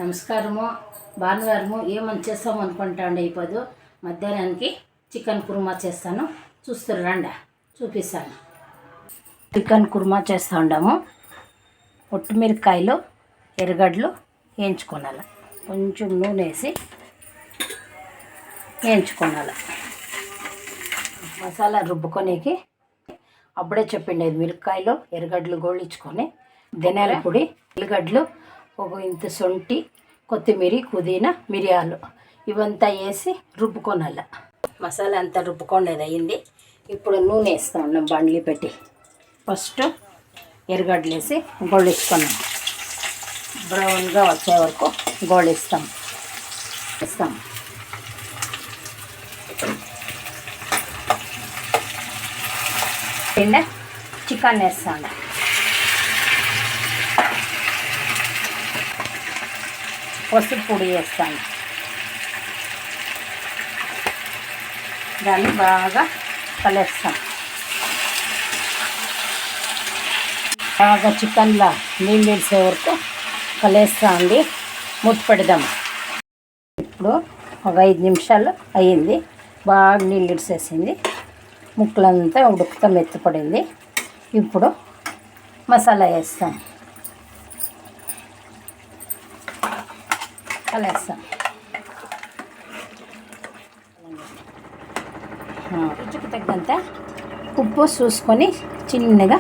నమస్కారము. భానువారము ఏమని చేస్తాము అనుకుంటాండి. ఇప్పుడు మధ్యాహ్నానికి చికెన్ కుర్మా చేస్తాను, చూస్తారు రండి చూపిస్తాను. చికెన్ కుర్మా చేస్తూ ఉండాము. ఒట్టిమిరకాయలు, ఎర్రగడ్డలు వేయించుకోవాలి. కొంచెం నూనె వేసి వేయించుకోవాలి. మసాలా రుబ్బుకొనేకి అప్పుడే చెప్పిండేది. మిరపకాయలు, ఎర్రగడ్డలు గోళించుకొని, ధనియాల పొడి, ఎల్లిగడ్డలు, ఒక ఇంత శొంఠి, కొత్తిమీర, పుదీనా, మిరియాలు ఇవంతా వేసి రుబ్బుకోనాల. మసాలా అంతా రుబ్బుకోనేది అయింది. ఇప్పుడు నూనె వేస్తూ ఉన్నాం బండ్లు పెట్టి. ఫస్ట్ ఎర్రగడ్డలు వేసి గోళించుకున్నాం. బ్రౌన్గా వచ్చే వరకు గోళిస్తాం. చికెన్ వేస్తాను. పసుపు పొడి వేస్తాను. దాన్ని బాగా కలుస్తాం. బాగా చికెన్లో నీళ్ళు వేసే వరకు కలిస్తా ఉండి మూత పెడదాం. ఇప్పుడు ఒక 5 నిమిషాలు అయ్యింది. బాగా నీళ్ళు ఇడిసేసింది. ముక్కలంతా ఉడుకుతా మెత్తపడింది. ఇప్పుడు మసాలా వేస్తాం, కలిస్తాం. రుచికి తగ్గంత ఉప్పు చూసుకొని చిన్నగా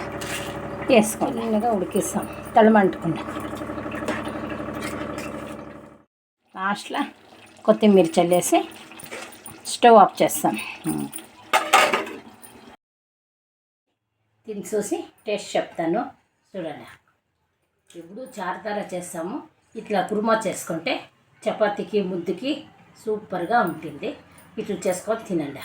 వేసుకొని చిన్నగా ఉడికిస్తాం తలమంటుకుండా. లాస్ట్లో కొత్తిమీర చల్లేసి స్టవ్ ఆఫ్ చేస్తాం. తిని చూసి టేస్ట్ చెప్తాను చూడండి. ఇప్పుడు చారుతార చేస్తాము. ఇట్లా కుర్మా చేసుకుంటే చపాతీకి, ముద్దకి సూపర్గా ఉంటుంది. ఇట్లా చేసుకొని తినండి.